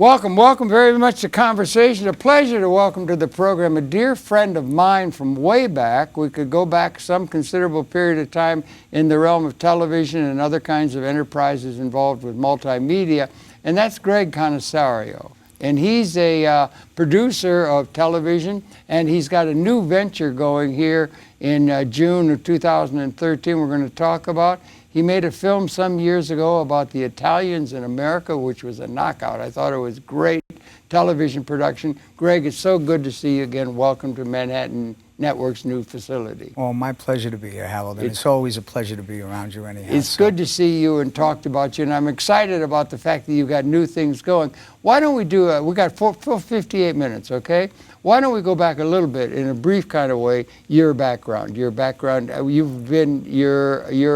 Welcome, welcome very much to Conversation. A pleasure to welcome to the program a dear friend of mine from way back. We could go back some considerable period of time in the realm of television and other kinds of enterprises involved with multimedia, and that's Gregg Cannizzaro. And he's a producer of television, and he's got a new venture going here in June of 2013 we're going to talk about. He made a film some years ago about the Italians in America, which was a knockout. I thought it was great television production. Gregg, it's so good to see you again. Welcome to Manhattan Network's new facility. Well, my pleasure to be here, Harold, and it's always a pleasure to be around you anyhow. It's good to see you and talk about you, and I'm excited about the fact that you've got new things going. Why don't we do we got 58 minutes, okay? Why don't we go back a little bit in a brief kind of way, your background, you're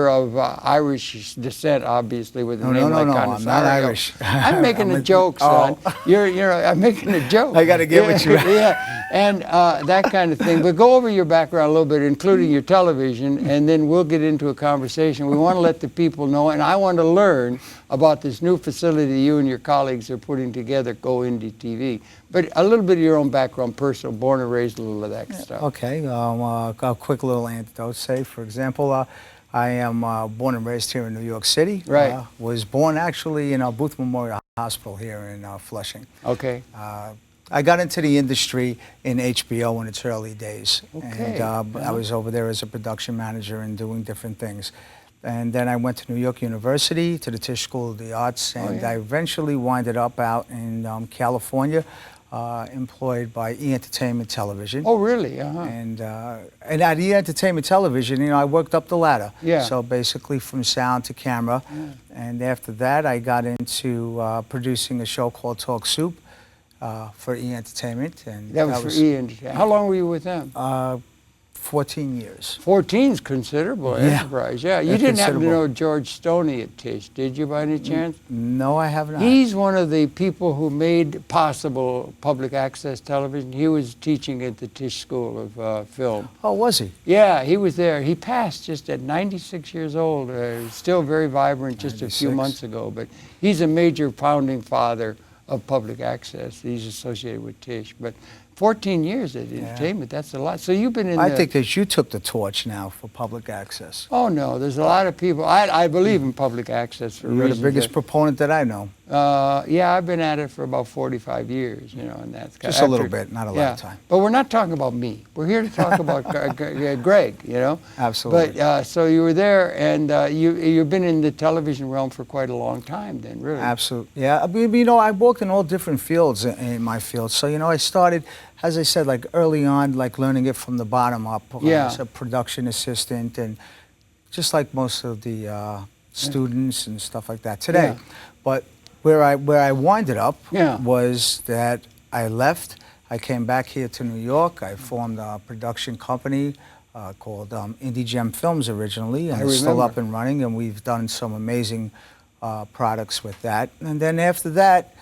of Irish descent, obviously, with a name like Cannizzaro. I'm not Irish. I'm making a joke, son. I'm making a joke. I got to get with you. Yeah, and that kind of thing. But go over your background a little bit, including your television, and then we'll get into a conversation. We want to let the people know, and I want to learn about this new facility you and your colleagues are putting together, Go Indie TV. But a little bit of your own background, personal, born and raised, a little of that stuff. Okay, a quick little anecdote. Say, for example, I am born and raised here in New York City. Right. Was born actually in Booth Memorial Hospital here in Flushing. Okay. I got into the industry in HBO in its early days. Okay. And I was over there as a production manager and doing different things. And then I went to New York University, to the Tisch School of the Arts, and I eventually winded up out in California, employed by E! Entertainment Television. Oh, really? And at E! Entertainment Television, I worked up the ladder. Yeah. So basically from sound to camera. Yeah. And after that, I got into producing a show called Tortilla Soup for E! Entertainment. And that was for E! Entertainment. How long were you with them? 14 years. 14 is considerable enterprise. Yeah, you didn't happen to know George Stoney at Tisch, did you, by any chance? No, I have not. He's one of the people who made possible public access television. He was teaching at the Tisch School of Film. Oh, was he? Yeah, he was there. He passed just at 96 years old. Still very vibrant just 96. A few months ago. But he's a major founding father of public access. He's associated with Tisch. But 14 years at entertainment, that's a lot. So you've been in I think that you took the torch now for public access. Oh, no, there's a lot of people. I believe in public access for You're the biggest proponent that I know. Yeah, I've been at it for about 45 years, and that's just a little bit, not a lot of time. But we're not talking about me. We're here to talk about Gregg, Absolutely. But so you were there, and you've been in the television realm for quite a long time then, really. Absolutely. Yeah, I mean, I worked in all different fields in my field. So, I started, as I said, like early on, like learning it from the bottom up. As a production assistant, and just like most of the students and stuff like that today. Yeah. But where I winded up was that I left. I came back here to New York. I formed a production company called Indie Gem Films originally, and it's still up and running, and we've done some amazing products with that. And then after that,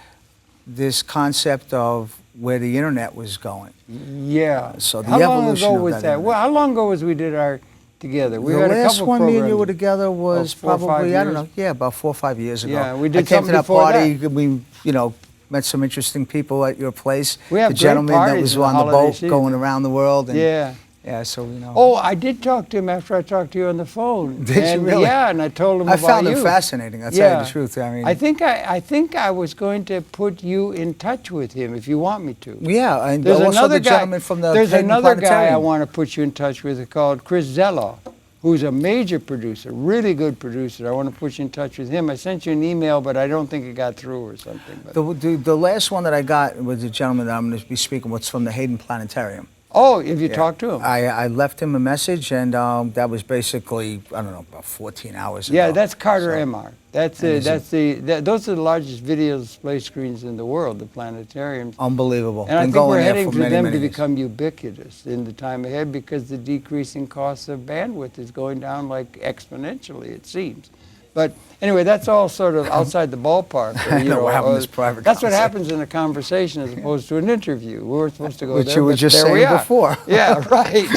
this concept of where the internet was going. Yeah. So the how evolution long ago of was that? Well, how long ago was we did our together? We the had last a couple one programs. me and you were together was probably, I don't know, about 4 or 5 years ago. Yeah, we did I came to that party. That. We, met some interesting people at your place. We have the gentleman that was on the boat going around the world. And, yeah, so Oh, I did talk to him after I talked to you on the phone. Did you really? Yeah, and I told him about you. I found him fascinating. I'll tell you the truth. I mean, I think I was going to put you in touch with him if you want me to. Yeah, and there's also another the gentleman from the There's another guy I Planetarium. want to put you in touch with called Chris Zello, who's a major producer, really good producer. I want to put you in touch with him. I sent you an email, but I don't think it got through or something. The last one that I got was the gentleman that I'm going to be speaking with from the Hayden Planetarium. Oh, if you talked to him? I left him a message, and that was basically, I don't know, about 14 hours ago. Yeah, that's Carter MR. Those are the largest video display screens in the world, the planetariums. Unbelievable. And I think we're heading to them to become ubiquitous in the time ahead because the decreasing cost of bandwidth is going down like exponentially, it seems. But Anyway, that's all sort of outside the ballpark. You know, we're having this private that's what conversation. happens in a conversation as opposed to an interview. We were supposed to go Which there, you were but just there we saying are. before. Yeah, right.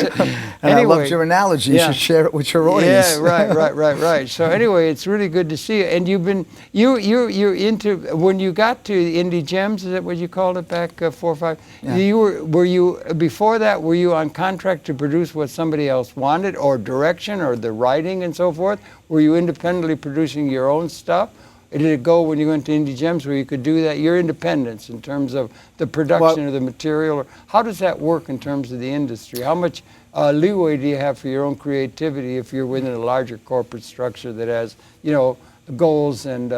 And Anyway, I loved your analogy. You yeah. should share it with your audience. Yeah, right. So anyway, it's really good to see you. And you've been you're into, when you got to Indie Gems, is that what you called it back 4 or 5? Yeah. Were you before that? Were you on contract to produce what somebody else wanted, or direction, or the writing and so forth? Were you independently producing your own stuff? Or did it go when you went to Indie Gems where you could do that? Your independence in terms of the production of the material, or how does that work in terms of the industry? How much leeway do you have for your own creativity if you're within a larger corporate structure that has, you know, goals and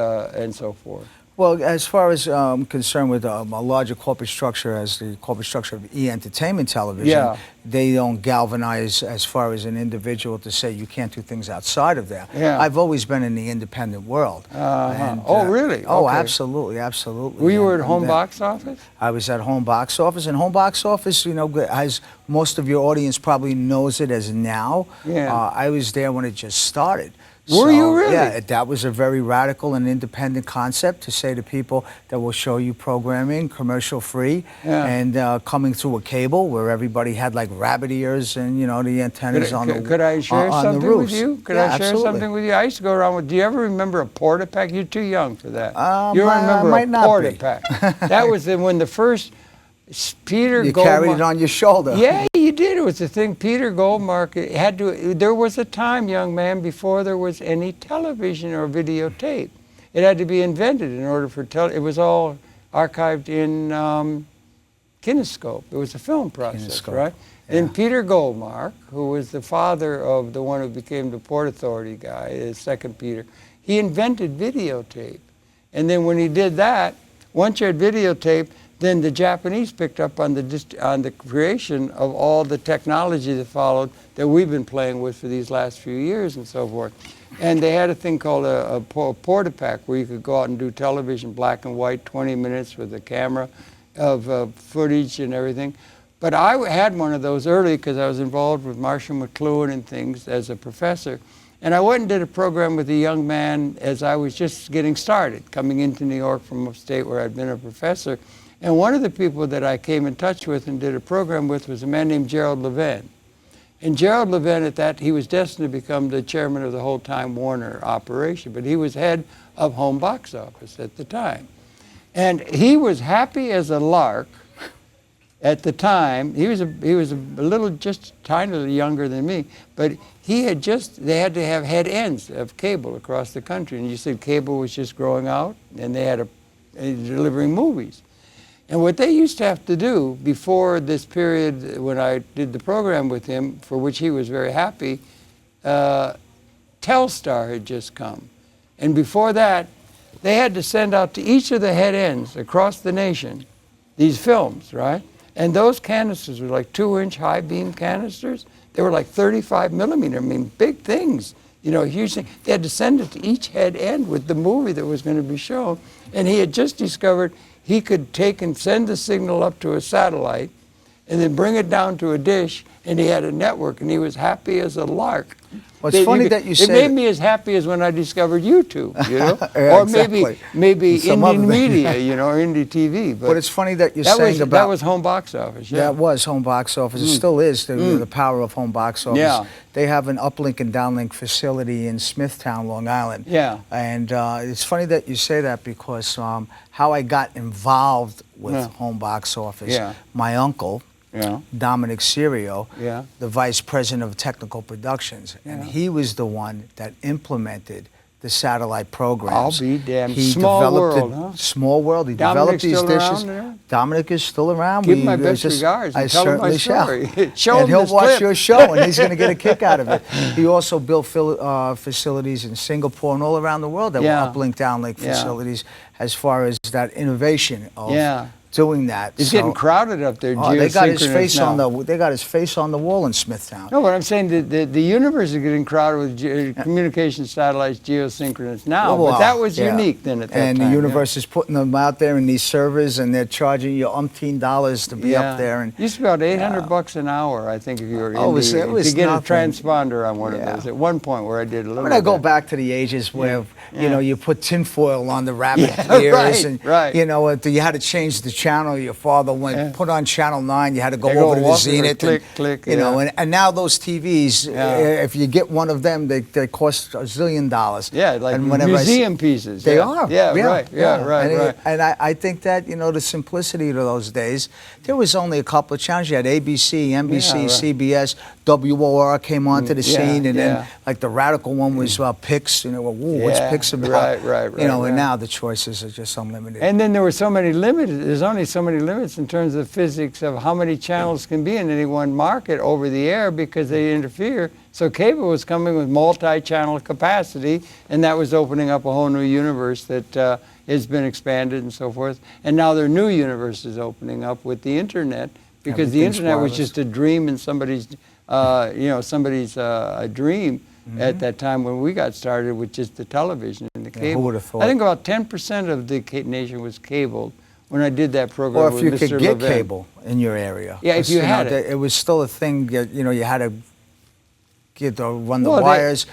so forth? Well, as far as concerned with a larger corporate structure, as the corporate structure of E-Entertainment Television, they don't galvanize as far as an individual to say you can't do things outside of there. I've always been in the independent world. And, oh, really? Oh, okay. Absolutely. Were you at Home Box Office? I was at Home Box Office, and Home Box Office, you know, as most of your audience probably knows it as now, I was there when it just started. Were you really? Yeah, that was a very radical and independent concept to say to people that will show you programming commercial free and coming through a cable where everybody had like rabbit ears and, you know, the antennas on the roofs. Could I share something with you? Could I share something with you? I used to go around with, do you ever remember a Porta-Pack? You're too young for that. You don't remember a Porta-Pack. That was when the first Peter You Goldmark carried it on your shoulder. Yeah, you did. It was the thing. Peter Goldmark had to. There was a time, young man, before there was any television or videotape. It had to be invented in order for it was all archived in kinescope. It was a film process, right? And Peter Goldmark, who was the father of the one who became the Port Authority guy, the second Peter, he invented videotape. And then when he did that, once you had videotape, then the Japanese picked up on the creation of all the technology that followed that we've been playing with for these last few years and so forth. And they had a thing called a Porta-Pack where you could go out and do television, black and white, 20 minutes with a camera of footage and everything. But I had one of those early because I was involved with Marshall McLuhan and things as a professor. And I went and did a program with a young man as I was just getting started, coming into New York from upstate where I'd been a professor. And one of the people that I came in touch with and did a program with was a man named Gerald Levin. And Gerald Levin, at that, he was destined to become the chairman of the whole Time Warner operation, but he was head of Home Box Office at the time. And he was happy as a lark at the time. He was a little, just tiny younger than me, but they had to have head ends of cable across the country. And you said cable was just growing out, and they had delivering movies. And what they used to have to do before this period when I did the program with him, for which he was very happy, Telstar had just come. And before that, they had to send out to each of the head ends across the nation these films, right? And those canisters were like 2-inch high beam canisters. They were like 35 millimeter, I mean, big things, you know, huge thing. They had to send it to each head end with the movie that was going to be shown. And he had just discovered he could take and send the signal up to a satellite and then bring it down to a dish, and he had a network, and he was happy as a lark. Well, it's funny that you say it made me as happy as when I discovered YouTube, you know, or exactly. maybe Indian media, you know, or Indie TV. But it's funny that you're saying about that was Home Box Office. Yeah, that was Home Box Office. It still is the power of Home Box Office. Yeah. They have an uplink and downlink facility in Smithtown, Long Island. Yeah, and it's funny that you say that because how I got involved with Home Box Office. My uncle. Dominic Serio, the vice president of technical productions, and he was the one that implemented the satellite programs. I'll be damned. He Small developed world, huh? Small world. He Dominic's developed these dishes. There? Dominic is still around. Give him my best regards. I tell certainly him my story. Show and him he'll this watch clip. your show, and he's going to get a kick out of it. He also built facilities in Singapore and all around the world that were uplink, downlink facilities as far as that innovation of doing that. It's getting crowded up there. Oh, they got his face now. on the wall in Smithtown. No, but I'm saying the universe is getting crowded with communication satellites geosynchronous now. Well, but that was unique then at that and time. And the universe is putting them out there in these servers, and they're charging you $umpteen to be up there. And it used to be about $800 an hour, I think, if you were it was to get nothing. a transponder on one of those. At one point where I did a little. I go back to the ages where you put tinfoil on the rabbit ears, and you had to change the channel. Your father went put on channel 9. You had to go over to the Zenith. Click. And now those TVs, if you get one of them, they cost $1 zillion. Yeah, like museum pieces. They are. Yeah, right. And I think that the simplicity of those days. There was only a couple of channels. You had ABC, NBC, CBS, WOR came onto the scene, and then like the radical one was Pix. What's Pix about? Right. And now the choices are just unlimited. And then there were so many limited. There's only so many limits in terms of physics of how many channels can be in any one market over the air because they interfere. So cable was coming with multi-channel capacity, and that was opening up a whole new universe that has been expanded and so forth. And now there are new universes opening up with the internet because the internet was just a dream in somebody's, somebody's dream at that time when we got started with just the television and the cable. Who would have thought? I think about 10% of the nation was cabled when I did that program or with if you Mr. could get Levin. cable in your area. Yeah, if you had it. It was still a thing that, you had to run the wires.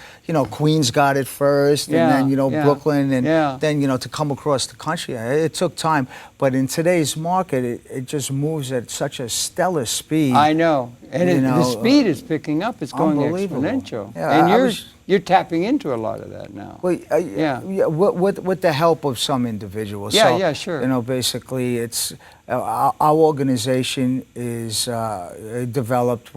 Queens got it first, and then, Brooklyn, and then, to come across the country. It took time. But in today's market, it just moves at such a stellar speed. I know. And the speed is picking up. It's going exponential. Yeah, and you're tapping into a lot of that now. Well, with the help of some individuals. Yeah, sure. Basically, it's our organization is developed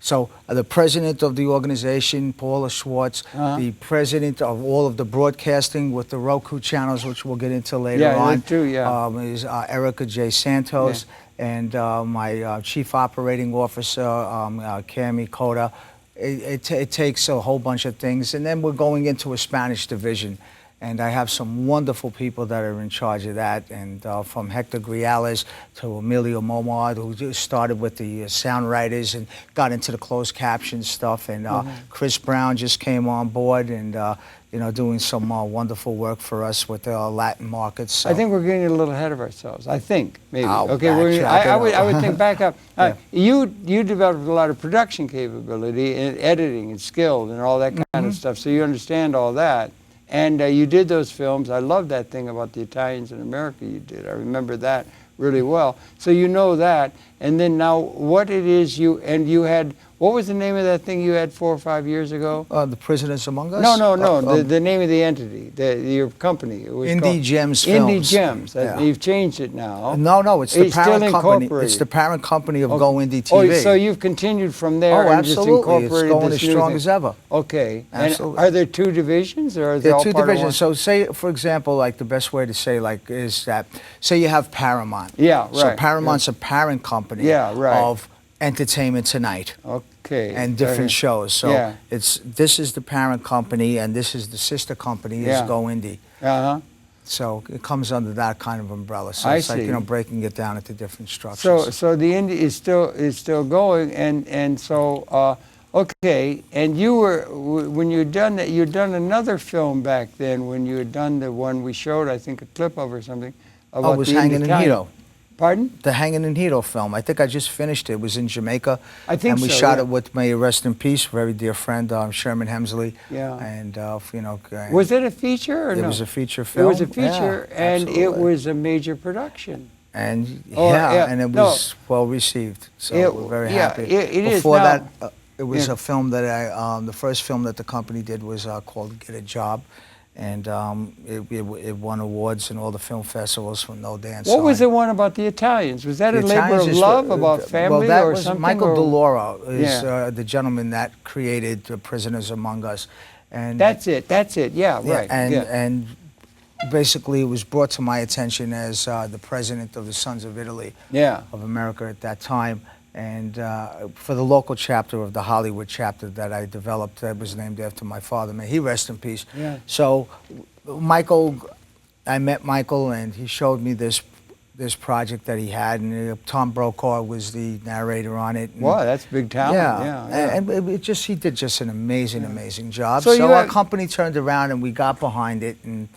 So the president of the organization, Paula Schwartz, the president of all of the broadcasting with the Roku channels, which we'll get into later on, is Erica J. Santos, and my chief operating officer, Cami Coda. It takes a whole bunch of things, and then we're going into a Spanish division. And I have some wonderful people that are in charge of that, and from Hector Griales to Emilio Momard, who just started with the sound writers and got into the closed caption stuff, and Chris Brown just came on board and doing some wonderful work for us with the Latin markets. So. I think we're getting a little ahead of ourselves. I think maybe. I would think back up. You developed a lot of production capability and editing and skill and all that kind of stuff, so you understand all that. And you did those films. I love that thing about the Italians in America you did. I remember that really well. So you know that. And then now what it is you had, what was the name of that thing you had 4 or 5 years ago? The Prisoners Among Us? No. The name of the entity, your company. It was Indie Gems Films. Indie Gems. You've changed it now. No, it's the parent company. It's the parent company of Go Indie TV. Oh, so you've continued from there and just incorporated it's going as strong as ever. Okay. Absolutely. And are there 2 divisions or are they all two part divisions. of one? So say, for example, like the best way to say is that, say you have Paramount. Yeah, right. So Paramount's a parent company of Entertainment Tonight. Okay. And different shows. So this is the parent company, and this is the sister company is Go Indie. So it comes under that kind of umbrella. So it's like breaking it down into different structures. So the indie is still going, and so okay. And you were when you'd done that, you'd done another film back then when you had done the one we showed, I think, a clip of or something. About it was Hanging in Hilo. Pardon? The Hanging in Hilo film. I think I just finished it. It was in Jamaica. I think so. And we shot it with my rest in peace, very dear friend, Sherman Hemsley. Yeah. And, was it a feature or no? It was a feature film. It was a feature, and it was a major production. And, and it was well received. So we're very happy. Before that, it was a film that the first film that the company did was called Get a Job. And it won awards in all the film festivals from NoDance. What was the one about the Italians? Was that a labor of love about family or something? Michael DeLauro is the gentleman that created Prisoners Among Us. And that's it. Yeah, right. And basically it was brought to my attention as the president of the Sons of Italy of America at that time. And for the local chapter of the Hollywood chapter that I developed, that was named after my father. May he rest in peace. Yeah. So I met Michael, and he showed me this this project that he had, and Tom Brokaw was the narrator on it. And, wow, that's big talent. yeah. And he did just an amazing job. So So our company turned around and we got behind it and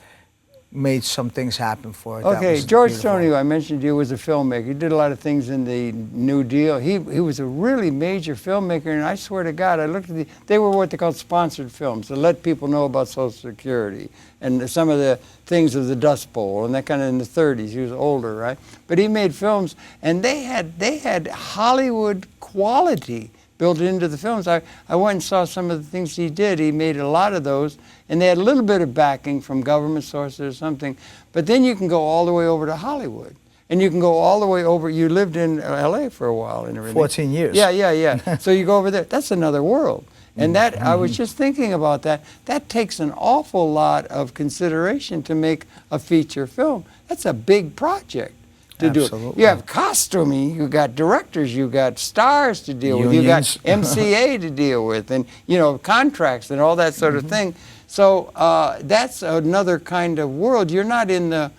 made some things happen for it. Okay, George Stoney, I mentioned you, was a filmmaker. He did a lot of things in the New Deal. He was a really major filmmaker, and I swear to God, I looked at they were what they called sponsored films, to let people know about Social Security and some of the things of the Dust Bowl and that kind of in the 30s. He was older, right? But he made films, and they had Hollywood quality built into the films. I went and saw some of the things he did. He made a lot of those, and they had a little bit of backing from government sources or something. But then you can go all the way over to Hollywood, and you can go all the way over. You lived in L.A. for a while and everything. 14 years. Yeah. So you go over there. That's another world. And that, I was just thinking about that. That takes an awful lot of consideration to make a feature film. That's a big project to do it. You have costuming, you got directors, you got stars to deal with, you got MCA to deal with, and contracts and all that sort of thing. So that's another kind of world. You're not in the.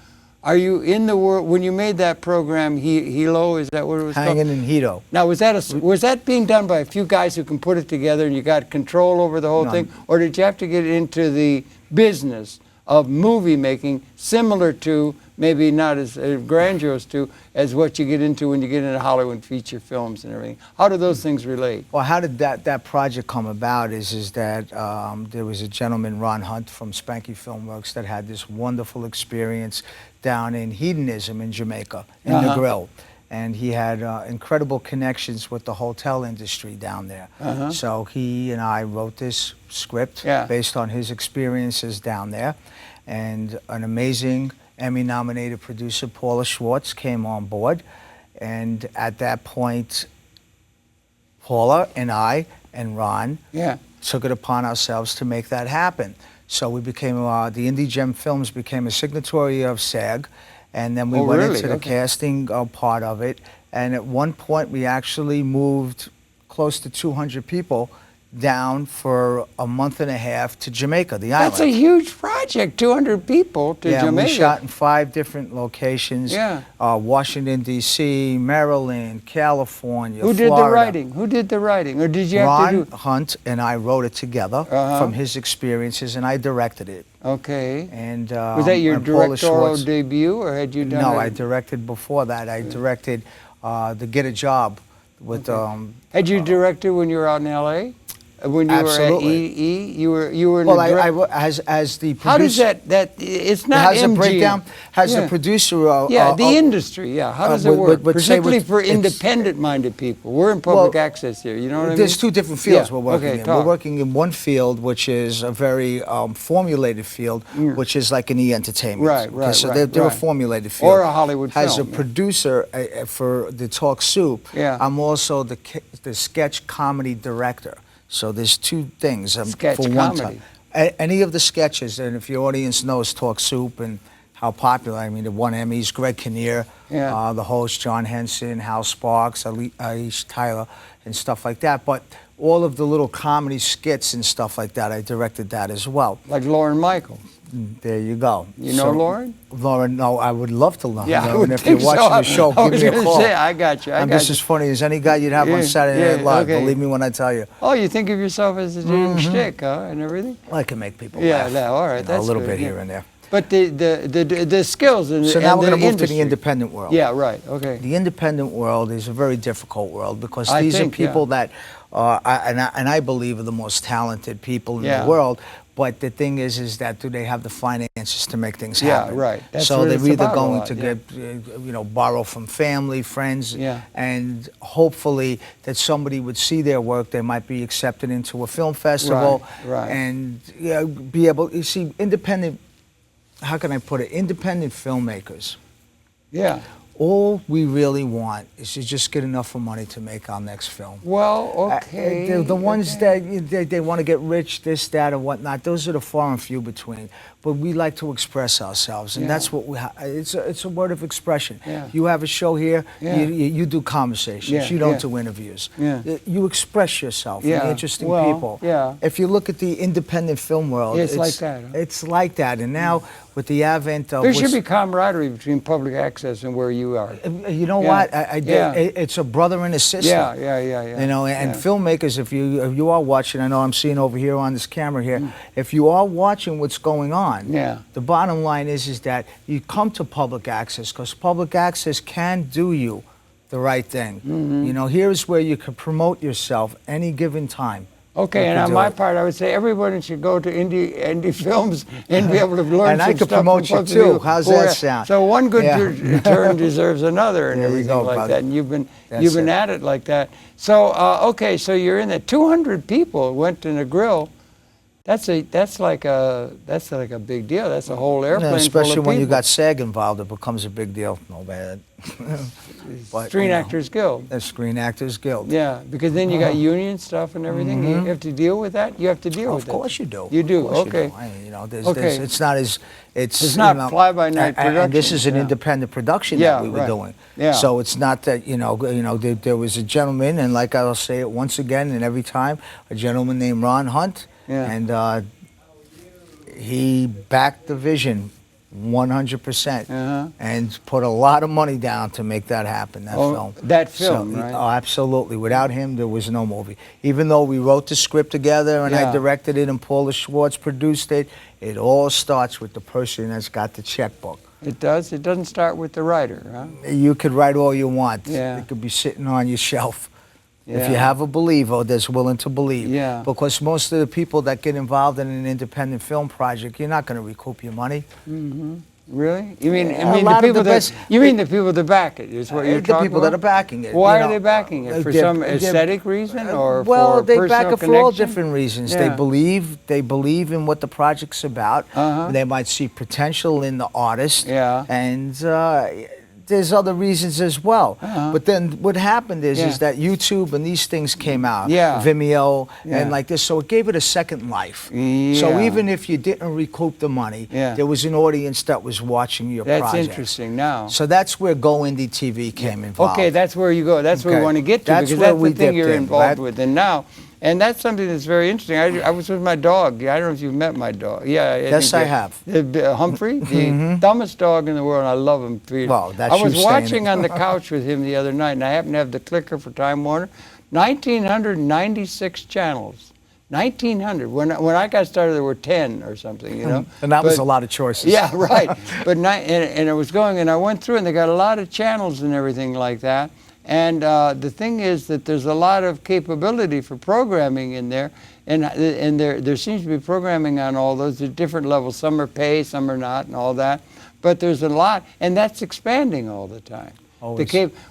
Are you in the world when you made that program? Hilo, is that what it was called? Hanging in Hilo. Now was that being done by a few guys who can put it together and you got control over the whole thing, or did you have to get into the business of movie making, similar to, maybe not as grandiose to, as what you get into when you get into Hollywood feature films and everything? How do those things relate? Well, how did that project come about is that there was a gentleman, Ron Hunt, from Spanky Filmworks, that had this wonderful experience down in Hedonism in Jamaica, in the Grill. And he had incredible connections with the hotel industry down there. So he and I wrote this script based on his experiences down there. And an amazing Emmy-nominated producer, Paula Schwartz, came on board. And at that point, Paula and I and Ron took it upon ourselves to make that happen. So we became, the Indie Gem Films became a signatory of SAG. And then we went into the casting part of it. And at one point, we actually moved close to 200 people down for a month and a half to Jamaica, the island. That's a huge project, 200 people to Jamaica. Yeah, we shot in 5 different locations. Washington, D.C., Maryland, California, Who did the writing? Who did the writing? Or did you have to do... Ron Hunt and I wrote it together from his experiences, and I directed it. Okay. And was that your directorial debut, or had you done No, I directed before that. I directed the Get a Job with... Had you directed when you were out in L.A.? When you were at EE, you were in well, as the producer. How does that it's not has MGM. A breakdown, has a producer. The industry, how does it work? Particularly for independent-minded people. We're in public access here, you know what I mean? There's 2 different fields we're working in. We're working in one field, which is a very formulated field, which is like an E-entertainment. Right. So they're a formulated field. Or a Hollywood film. As a producer for the Talk Soup, I'm also the sketch comedy director. So there's 2 things sketch for one comedy. time. Any of the sketches, and if your audience knows Talk Soup and how popular, I mean, it won Emmys, Gregg Cannizzaro, the host, John Henson, Hal Sparks, Aish Tyler, and stuff like that. But all of the little comedy skits and stuff like that, I directed that as well. Like Lauren Michaels. There you go. You know Lauren? Lauren, no, I would love to know. Yeah, and if you're watching the show, give me a call. I got you. I'm just as funny as any guy you'd have on Saturday Night Live. Believe me when I tell you. Oh, you think of yourself as a shtick, huh, and everything? I can make people laugh. Yeah, all right, that's a little bit here and there. But the skills and so now we're going to move to the independent world. Yeah, right. Okay. The independent world is a very difficult world because these are people that, and I believe, are the most talented people in the world. But the thing is that do they have the finances to make things happen? Yeah, right. That's so what they're it's either about going lot, to get, borrow from family, friends, and hopefully that somebody would see their work. They might be accepted into a film festival, and be able. You see, independent. How can I put it? Independent filmmakers. Yeah. All we really want is to just get enough money to make our next film. Well, okay. The ones that they want to get rich, this, that, and whatnot, those are the far and few between. But we like to express ourselves, and that's what we have. It's a word of expression. You have a show here, you do conversations, you don't do interviews. You express yourself, interesting people. If you look at the independent film world, it's like that. Huh? It's like that, and now with the advent of... There should be camaraderie between public access and where you are. You know what? It's a brother and a sister. Yeah. You know, and filmmakers, if you are watching, I know I'm seeing over here on this camera here, if you are watching what's going on, the bottom line is that you come to public access, because public access can do you the right thing. You know, here's where you can promote yourself any given time. Okay, and on my part, I would say everybody should go to indie films and be able to learn and some I could stuff promote you too. How's that sound? So one good turn deserves another, and there everything go, like brother. that. And you've been at it like that. So okay, so you're in there. 200 people went in a grill. That's like a big deal. That's a whole airplane full of people. Especially when you got SAG involved, it becomes a big deal. No bad. But, Screen Actors Guild. The Screen Actors Guild. Yeah, because then you got union stuff and everything. You have to deal with that. You have to deal with it. Of course you do. You do. Okay. You know, it's not as it's not fly-by-night production. And this is an independent production that we were doing. Yeah. So it's not that there was a gentleman, and like I'll say it once again and every time, a gentleman named Ron Hunt, and he backed the vision 100% and put a lot of money down to make that happen, that film. That film, right? Oh, absolutely. Without him, there was no movie. Even though we wrote the script together and I directed it and Paula Schwartz produced it, it all starts with the person that's got the checkbook. It does? It doesn't start with the writer, huh? You could write all you want. Yeah. It could be sitting on your shelf. If you have a believer that's willing to believe. Yeah. Because most of the people that get involved in an independent film project, you're not going to recoup your money. Really? You mean the people the people that back it is what you're talking about? The people that are backing it. Why are they backing it? For some aesthetic reason or well, for they personal back it connection? for all different reasons. They believe in what the project's about. They might see potential in the artist. And there's other reasons as well. But then what happened is that YouTube and these things came out, Vimeo and like this, so it gave it a second life. So even if you didn't recoup the money, there was an audience that was watching your project. That's interesting now. So that's where Go Indie TV came involved. Okay, that's where you go. That's where we want to get to, because that's the thing you're involved with. And now, and that's something that's very interesting. I was with my dog. I don't know if you've met my dog. Yes, I have. Humphrey, the dumbest dog in the world. I love him. Well, that's I was watching on the couch with him the other night, and I happened to have the clicker for Time Warner. 1,996 channels. 1,900. When I got started, there were 10 or something, you know. And that was a lot of choices. Yeah, right. But and it was going, and I went through, and they got a lot of channels and everything like that. And the thing is that there's a lot of capability for programming in there, and there seems to be programming on all those at different levels. Some are pay, some are not, and all that. But there's a lot, and that's expanding all the time.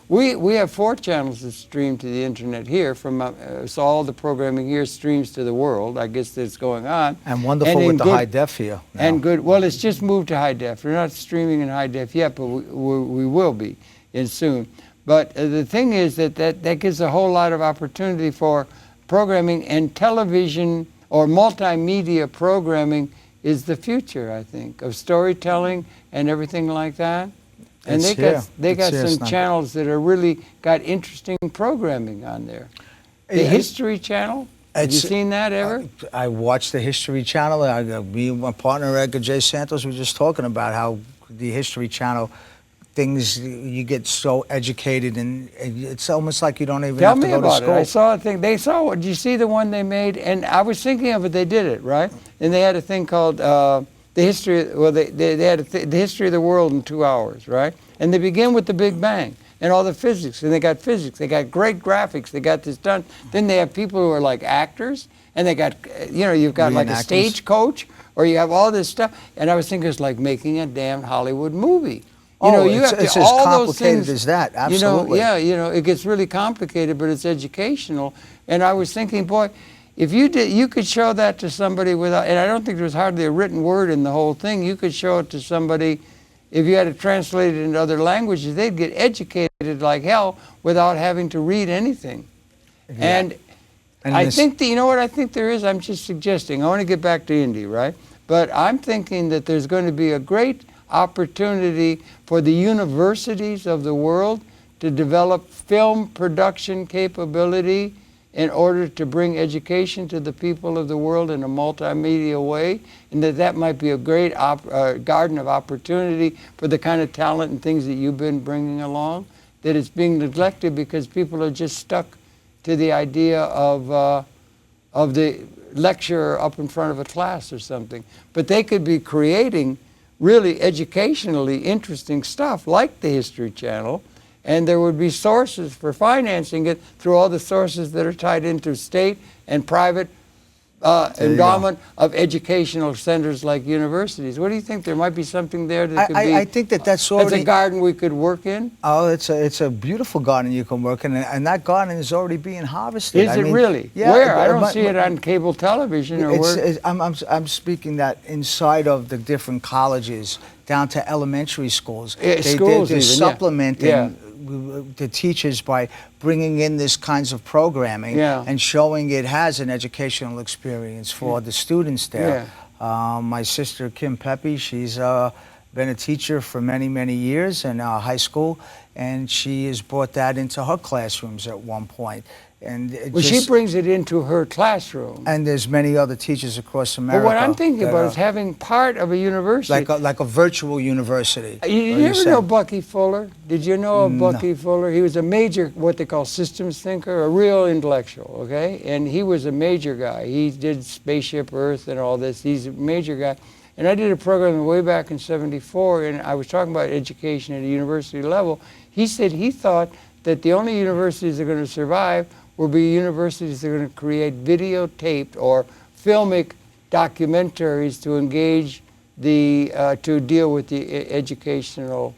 We have 4 channels that stream to the internet here. So all the programming here streams to the world. I guess that's going on. And wonderful with the high def here. Now. And good. Well, it's just moved to high def. We're not streaming in high def yet, but we will be soon. But the thing is that gives a whole lot of opportunity for programming, and television or multimedia programming is the future, I think, of storytelling and everything like that. And they got some channels that are really got interesting programming on there. The History Channel, have you seen that ever? I watched the History Channel. Me and my partner, Edgar J. Santos, were just talking about how the History Channel, things, you get so educated, and it's almost like you don't even have to go to school. Tell me about it. I saw a thing. They saw it. Did you see the one they made? And I was thinking of it. They did it, right? And they had a thing called the history. Well, they had the history of the world in 2 hours, right? And they begin with the Big Bang and all the physics. And they got physics. They got great graphics. They got this done. Then they have people who are like actors, and they got you've got like a stagecoach, or you have all this stuff. And I was thinking it's like making a damn Hollywood movie. It's as complicated as that, absolutely. It gets really complicated, but it's educational. And I was thinking, boy, if you could show that to somebody without, and I don't think there was hardly a written word in the whole thing. You could show it to somebody, if you had to translate it into other languages, they'd get educated like hell without having to read anything. Yeah. And I think that, you know what I think there is? I'm just suggesting. I want to get back to Indy, right? But I'm thinking that there's going to be a great opportunity for the universities of the world to develop film production capability in order to bring education to the people of the world in a multimedia way, and that might be a great garden of opportunity for the kind of talent and things that you've been bringing along, that it's being neglected because people are just stuck to the idea of the lecturer up in front of a class or something. But they could be creating really educationally interesting stuff like the History Channel, and there would be sources for financing it through all the sources that are tied into state and private endowment of educational centers like universities. What do you think? There might be something there that could be... I think that's already... That's a garden we could work in? Oh, it's a beautiful garden you can work in, and that garden is already being harvested. Is it really? Yeah. Where? I don't see it on cable television or where. I'm speaking that inside of the different colleges, down to elementary schools. They're supplementing the teachers by bringing in this kinds of programming and showing it has an educational experience for the students there. My sister Kim Pepe, she's been a teacher for many, many years in high school, and she has brought that into her classrooms at one point. And she brings it into her classroom. And there's many other teachers across America. But what I'm thinking about is having part of a university. Like a virtual university. Did you ever know Bucky Fuller? Did you know of Bucky Fuller? He was a major, what they call systems thinker, a real intellectual, okay? And he was a major guy. He did Spaceship Earth and all this. He's a major guy. And I did a program way back in '74, and I was talking about education at a university level. He said he thought that the only universities that are going to survive will be universities that are going to create videotaped or filmic documentaries to engage to deal with the educational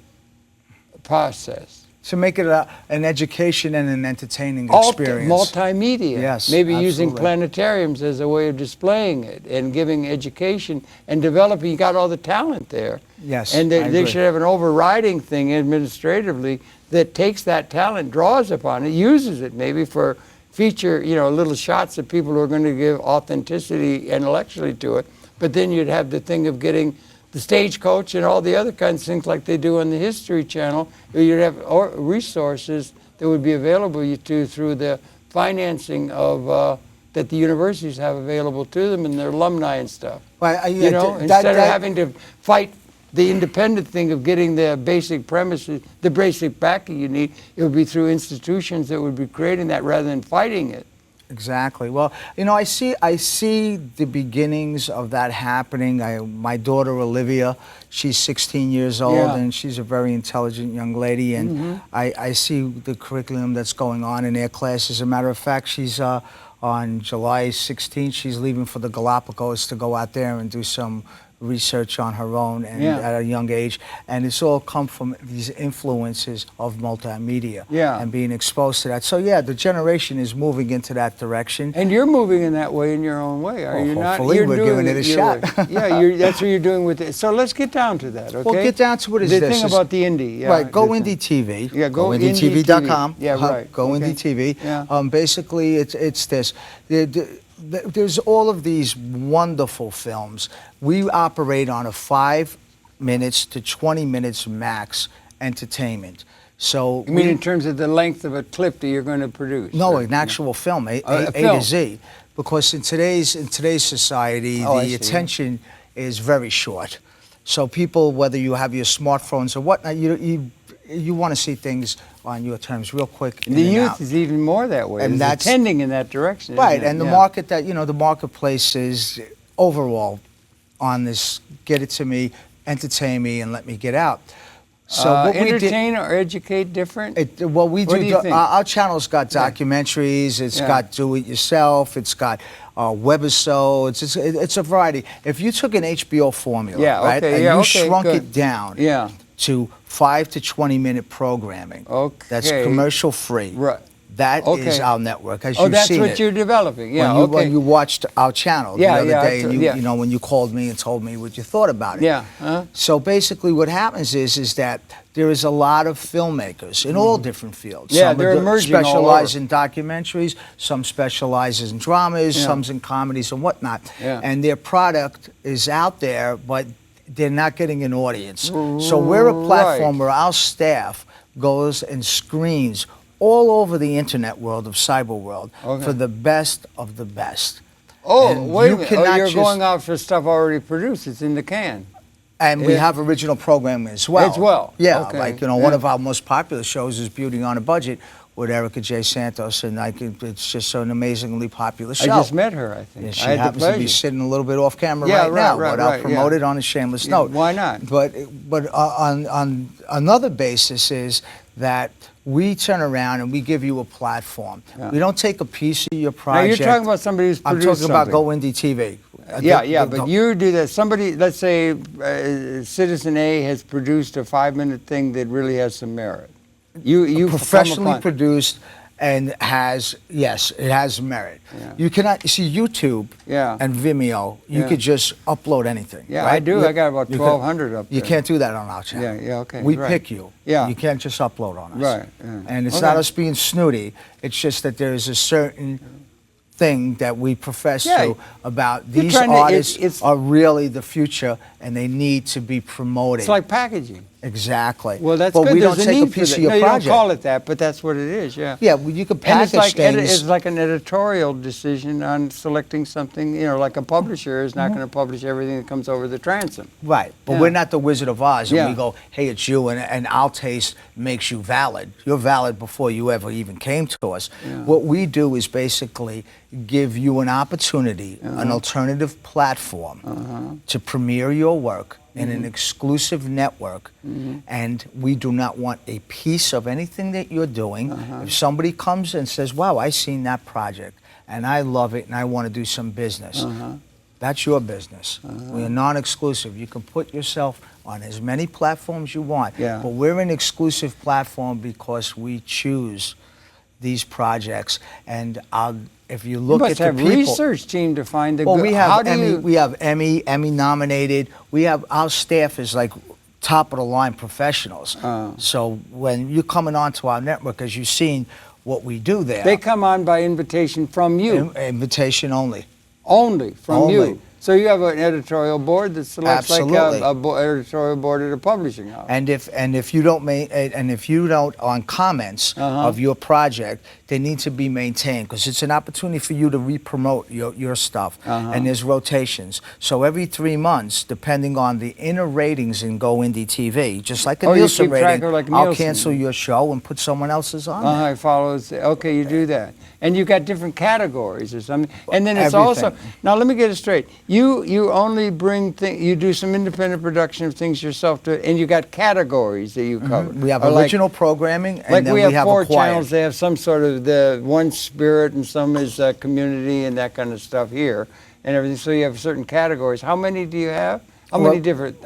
process. To make it an education and an entertaining experience. Multimedia. Yes, maybe absolutely. Using planetariums as a way of displaying it and giving education and developing. You got all the talent there. Yes, and they should have an overriding thing administratively that takes that talent, draws upon it, uses it maybe for feature, little shots of people who are going to give authenticity intellectually to it. But then you'd have the thing of getting the stagecoach and all the other kinds of things like they do on the History Channel. You'd have resources that would be available to you through the financing of that the universities have available to them and their alumni and stuff. Well, instead of having to fight the independent thing of getting the basic premises, the basic backing you need, it would be through institutions that would be creating that rather than fighting it. Exactly. Well, I see the beginnings of that happening. My daughter Olivia, she's 16 years old, and she's a very intelligent young lady, and I see the curriculum that's going on in their class. As a matter of fact, she's on July 16th, she's leaving for the Galapagos to go out there and do some research on her own and at a young age, and it's all come from these influences of multimedia and being exposed to that. So the generation is moving into that direction. And you're moving in that way in your own way, are you not? Hopefully we're giving it a shot. That's what you're doing with it. So let's get down to that, okay? Well, get down to what is the this. The thing about the indie. Right, go Indie TV. Yeah, go IndieTV.com. Yeah, right. Go Indie TV. Yeah. Basically, it's this. There's all of these wonderful films. We operate on a 5 minutes to 20 minutes max entertainment. So you mean in terms of the length of a clip that you're going to produce? No, an actual film, A to Z. Because in today's society, the attention is very short. So people, whether you have your smartphones or whatnot, you want to see things on your terms real quick. The youth is even more that way. And that's tending in that direction. Right, and the market the marketplace is overall on this, get it to me, entertain me, and let me get out. So what entertain or educate different? Well, we what do you think? Our channel's got documentaries, it's got do-it-yourself, it's got webisodes, it's a variety. If you took an HBO formula, right, and you shrunk it down to 5 to 20 minute programming, that's commercial free. Right. That is our network, as you've seen it. Oh, that's what you're developing. Yeah, when you watched our channel the other day, and when you called me and told me what you thought about it. Yeah. So basically, what happens is that there is a lot of filmmakers in all different fields. Yeah, some they're emerging specialize in documentaries, some specialize in dramas, some's in comedies and whatnot. Yeah. And their product is out there, but they're not getting an audience. So we're a platform where our staff goes and screens all over the internet world of cyber world Okay. for the best of the best. Oh, And wait a you minute. cannot Oh, you're just- going out for stuff already produced. It's in the can. And we Yeah. have original programming as well. As well. Yeah, Okay. like, one of our most popular shows is Beauty on a Budget with Erica J. Santos, and it's just an amazingly popular show. I just met her, I think. Yeah, she I had the happens to be pleasure. sitting a little bit off camera Yeah, right, right, now, right, but I'll right, promote yeah. it on a shameless Yeah, note. why not? But on another basis is that we turn around and we give you a platform. Yeah. We don't take a piece of your Now, project. you're talking about somebody who's I'm produced talking about something. Go Indie TV. But you do that. Somebody, let's say Citizen A has produced a 5-minute thing that really has some merit. You professionally produced and it has merit. Yeah. You cannot, you see YouTube Yeah. and Vimeo, you Yeah. could just upload anything. Yeah, right? I do. I got about You 1,200 up there. You can't do that on our channel. Yeah, okay, We right. pick you. Yeah. You can't just upload on us. Right, yeah. And it's Okay. not us being snooty, it's just that there's a certain thing that we profess to about You're these trying to- artists are really the future and they need to be promoted. It's like packaging. Exactly. Well, that's but good. we There's don't a take a need for piece that. of your No, you project. don't call it that, but that's what it is, yeah. Yeah, well, you can And package things. it's like an editorial decision on selecting something, like a publisher is not going to publish everything that comes over the transom. Right, but Yeah. we're not the Wizard of Oz, and Yeah. we go, hey, it's you, and our taste makes you valid. You're valid before you ever even came to us. Yeah. What we do is basically give you an opportunity, an alternative platform to premiere your work in an exclusive network, and we do not want a piece of anything that you're doing. If somebody comes and says, wow, I seen that project, and I love it, and I want to do some business, that's your business. We are non-exclusive. You can put yourself on as many platforms you want, Yeah. but we're an exclusive platform because we choose these projects. And if you look You at must the have people, research team to find the well, good. we How have do Emmy. you? We have Emmy nominated. We have our staff is like top of the line professionals. So when you're coming onto our network, as you've seen what we do there, They come on by invitation from you. invitation only. Only from Only. you. So you have an editorial board that selects Absolutely. like a editorial board at a publishing house. And if you don't on comments of your project, they need to be maintained because it's an opportunity for you to re-promote your stuff. And there's rotations. So every 3 months, depending on the inner ratings in Go Indie TV, just like a You Nielsen keep track rating, of like I'll Nielsen. cancel your show and put someone else's on there. It follows. Okay, you do that, and you got different categories or something. And then it's also Everything. now. Let me get it straight. You only bring things. You do some independent production of things yourself, and you got categories that you cover. We have Or like- original programming, and Like then we have 4 acquired. channels. They have some sort of the one spirit, and some is community and that kind of stuff here, and everything. So you have certain categories. How many do you have? How many Well, different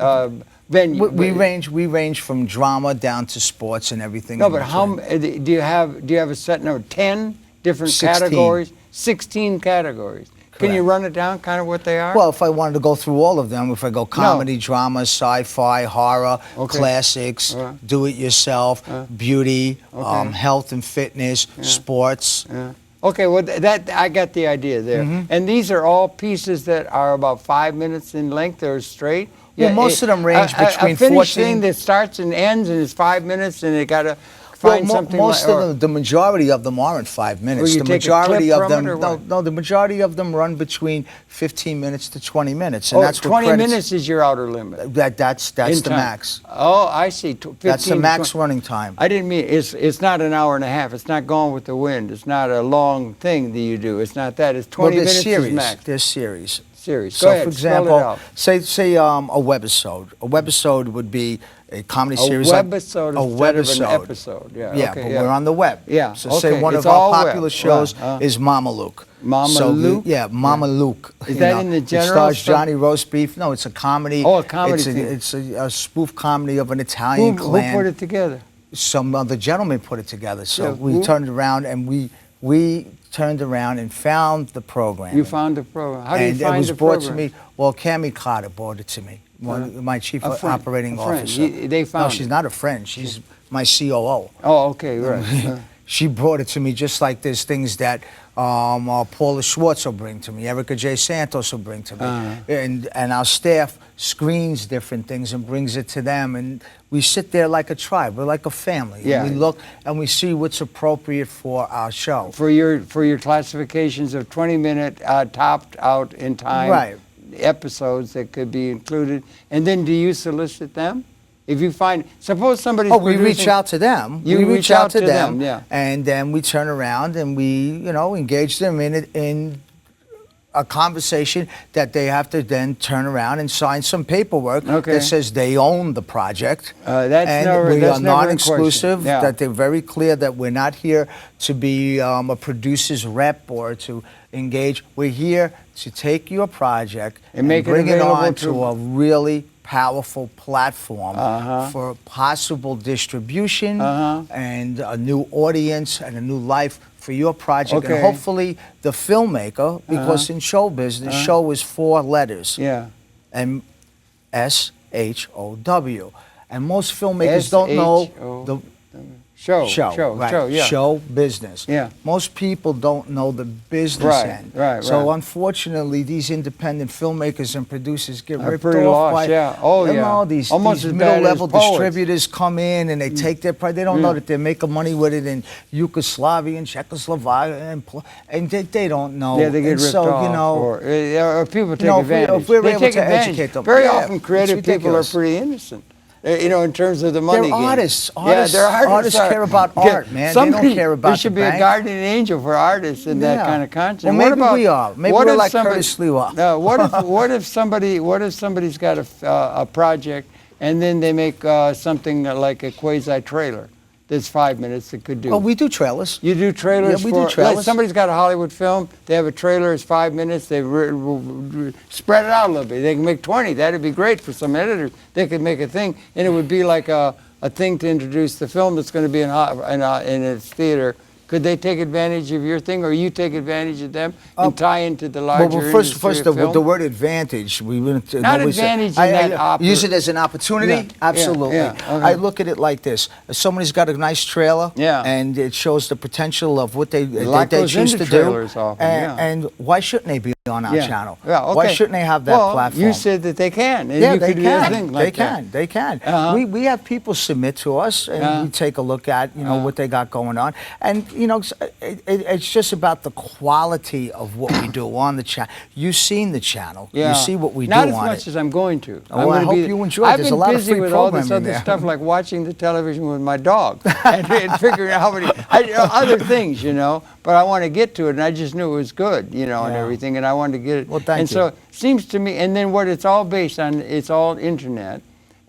venues? We range from drama down to sports and everything. No, in but how between. do you have a set number? 10 different 16. categories. 16 categories. Can you run it down? Kind of what they are. Well, if I wanted to go through all of them, if I go comedy, drama, sci-fi, horror, classics, do-it-yourself, beauty, health and fitness, sports. Okay, well that I got the idea there. And these are all pieces that are about 5 minutes in length or straight. Well, most of them range between a finished 14 thing that starts and ends and is 5 minutes, and they got to find something. Most like, of them, the majority of them aren't 5 minutes. you The take a majority clip of from them, it or what? no, the majority of them run between 15 minutes to 20 minutes, and Oh, that's what 20 credits- minutes is your outer limit. That's in the time. max. Oh, I see. 15 That's the to max 20. running time. I didn't mean it's not an hour and a half. It's not Gone with the Wind. It's not a long thing that you do. It's not that. It's 20 Well, minutes series. is max. There's series. Series. So, Go ahead. for spell example, it out. say a webisode. A webisode would be a comedy series. A like webisode a instead of webisode. an episode. Yeah. Yeah, okay, but we're on the web. Yeah, So say okay, one it's of all our web. popular shows Right, is Mama Luke. Mama So Luke? Yeah, Mama Luke. Is you that know. in the It general stars stuff? Johnny Roast Beef. No, it's a comedy. Oh, a comedy It's a, thing. it's a spoof comedy of an Italian Who clan. put it together? Some other gentleman put it together. So Yeah, we who? turned around and we turned around and found the program. You found the program. How do you And find it was the brought program? to me. Well, Cammie Carter brought it to me. My chief A friend, operating a friend. officer. They found No, she's it. not a friend. She's my COO. Oh, okay, right. she brought it to me just like there's things that Paula Schwartz will bring to me, Erica J. Santos will bring to me, and our staff screens different things and brings it to them, and we sit there like a tribe. We're like a family. Yeah. And we look and we see what's appropriate for our show. For your classifications of 20-minute topped out in time episodes that could be included, and then do you solicit them? If you find, suppose somebody's we reach out to them. You reach out to them, yeah. And then we turn around and we, engage them in a conversation that they have to then turn around and sign some paperwork that says they own the project. We are non-exclusive, that they're very clear that we're not here to be a producer's rep or to engage. We're here to take your project and bring it on to a really powerful platform for possible distribution and a new audience and a new life for your project, and hopefully the filmmaker, because in show business, show is 4 letters. And SHOW. And most filmmakers don't know the show business. Most people don't know the business end. So unfortunately, these independent filmmakers and producers get ripped off by these middle-level distributors come in and they take their price. They don't know that they're making money with it in Yugoslavia and Czechoslovakia, and they don't know. They get ripped off. Or people take advantage. If we're able to educate them. Very often creative people are pretty innocent. In terms of the money they're game. Artists. They're artists. Artists care about art, man. They don't care about there should be a guardian angel for artists in that kind of content. Well, maybe we are. Maybe we're like Curtis Lewa. What if somebody's got a project and then they make something like a quasi trailer? There's 5 minutes that could do. Oh, we do trailers. You do trailers? Yeah, we do trailers. Like somebody's got a Hollywood film, they have a trailer, it's 5 minutes, they spread it out a little bit. They can make 20, that'd be great for some editors. They could make a thing, and it would be like a thing to introduce the film that's going to be in its theater. Could they take advantage of your thing, or you take advantage of them and tie into the larger first the word advantage. Not advantage in that use it as an opportunity? Absolutely. I look at it like this. If somebody's got a nice trailer and it shows the potential of what they choose to do, and why shouldn't they be on our channel? Why shouldn't they have that platform? You said that they can. Yeah, they can. They can. We have people submit to us, and we take a look at what they got going on, and it's just about the quality of what we do on the channel. You've seen the channel. You see what we do on it. Not as much as I'm going to. Oh, I hope you enjoy it. There's a lot of free programming there. I've been busy with all this other stuff, like watching the television with my dog and figuring out how many other things, But I want to get to it, and I just knew it was good, and everything, and I wanted to get it. Well, thank you. So it seems to me, and then what it's all based on, it's all internet.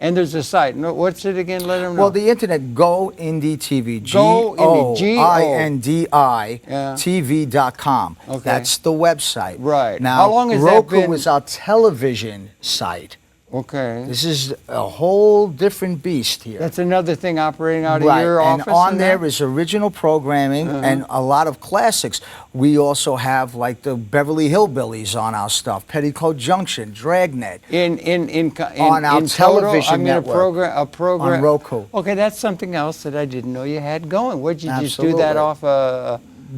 And there's a site. What's it again? Let them know. Well, the internet, Go Indie TV. GOINDI-TV.com. Okay. That's the website. Right. Now, how long has Roku that been? was our television site. Okay. This is a whole different beast here. That's another thing operating out of your office? And on there is original programming and a lot of classics. We also have like the Beverly Hillbillies on our stuff, Petticoat Junction, Dragnet. On our television network. A program. On Roku. Okay, that's something else that I didn't know you had going. Would you just do that off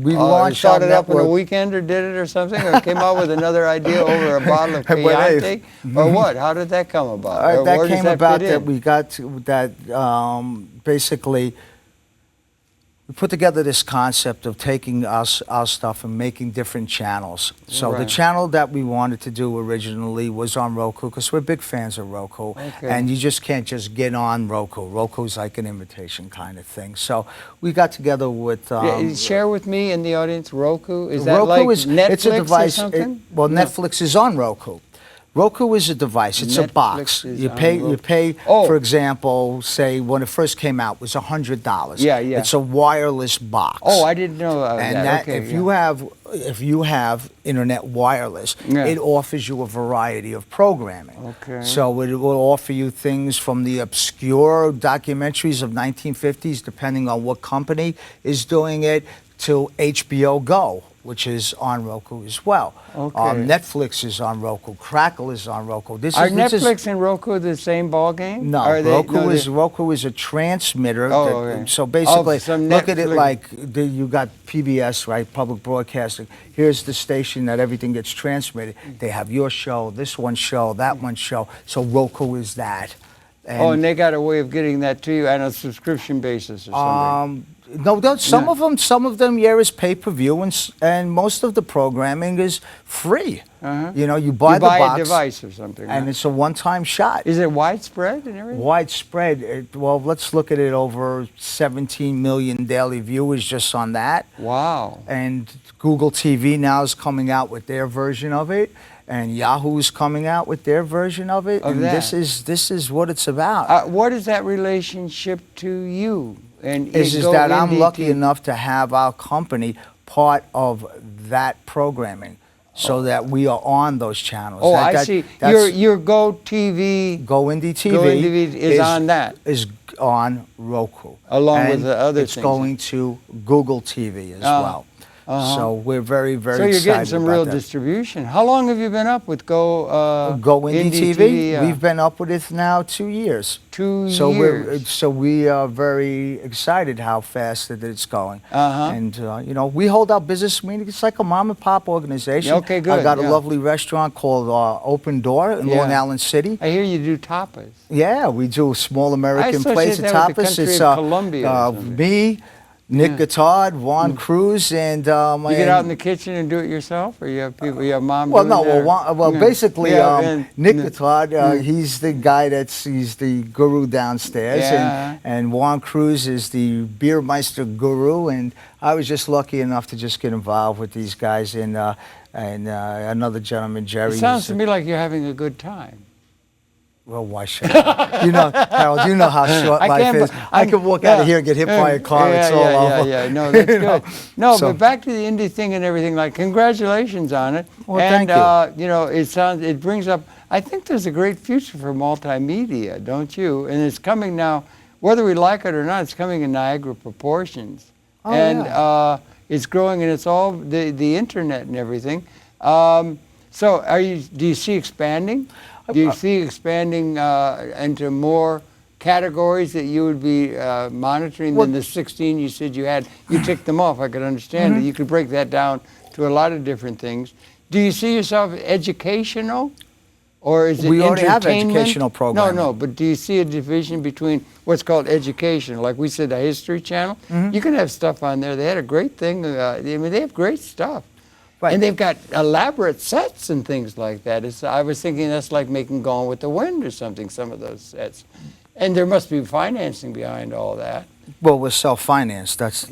we launched started up on a weekend or did it or something, or came out with another idea over a bottle of Chianti, or what? How did that come about? That came about that we got to that basically we put together this concept of taking our stuff and making different channels. So the channel that we wanted to do originally was on Roku, because we're big fans of Roku. And you just can't just get on Roku. Roku's like an invitation kind of thing. So we got together with... share with me and the audience, Roku? Is that like Netflix it's a device, or something? Netflix is on Roku. Roku is a device. It's a box. You pay. For example, say when it first came out, it was $100. Yeah. It's a wireless box. Oh, I didn't know that. And if you have internet wireless, it offers you a variety of programming. Okay. So it will offer you things from the obscure documentaries of 1950s, depending on what company is doing it, to HBO Go. which is on Roku as well. Okay. Netflix is on Roku. Crackle is on Roku. Are Netflix and Roku the same ball game? No, Roku is a transmitter. Okay. So basically, look at it Netflix. like you got PBS, right? Public Broadcasting. Here's the station that everything gets transmitted. They have your show, this one show, that one show. So Roku is that. And they got a way of getting that to you on a subscription basis or something? No, some of them, yeah, is pay-per-view, and most of the programming is free. You know, you buy the box, a device or something, and it's a one-time shot. Is it widespread and everything? Widespread. Well, let's look at it over 17 million daily viewers just on that. Wow. And Google TV now is coming out with their version of it, and Yahoo is coming out with their version of it. This is what it's about. What is that relationship to you? And is that I'm lucky enough to have our company part of that programming, so that we are on those channels. Oh, I see. Your Go TV. Go Indie TV is on that. Is on Roku. Along with the other things. It's going to Google TV as well. So we're very, very excited. So you're getting some real distribution. How long have you been up with Go Indie TV? We've been up with it now 2 years. 2 years. So we are very excited how fast that it's going. And you know, we hold our business meetings. It's like a mom and pop organization. Okay, good. I got a lovely restaurant called Open Door in Long Island City. I hear you do tapas. Yeah, we do small American plates of tapas. It's Colombia. Me, Nick Guitard, Juan Cruz, and you get out in the kitchen and do it yourself, or you have people, you have mom. Well, no, basically, Nick Guitard, he's the guy he's the guru downstairs, and Juan Cruz is the Beermeister guru, and I was just lucky enough to just get involved with these guys, and another gentleman, Jerry. It sounds to me like you're having a good time. Well, why should I? You know, Harold, you know how short life is. I could walk out of here and get hit by a car. It's all over. No, that's good. No, but back to the indie thing and everything. Like, congratulations on it. Well, thank you. You know, it brings up. I think there's a great future for multimedia, don't you? And it's coming now, whether we like it or not. It's coming in Niagara proportions, it's growing, and it's all the internet and everything. So, do you see expanding? Do you see expanding into more categories that you would be monitoring than the 16 you said you had? You ticked them off. I could understand it. You could break that down to a lot of different things. Do you see yourself educational, or is it we already have entertainment? educational programming. No, but do you see a division between what's called education, like we said, the History Channel? You can have stuff on there. They had a great thing. I mean, they have great stuff. Right. And they've got elaborate sets and things like that. I was thinking that's like making Gone with the Wind or something, some of those sets. And there must be financing behind all that. Well, we're self-financed. That's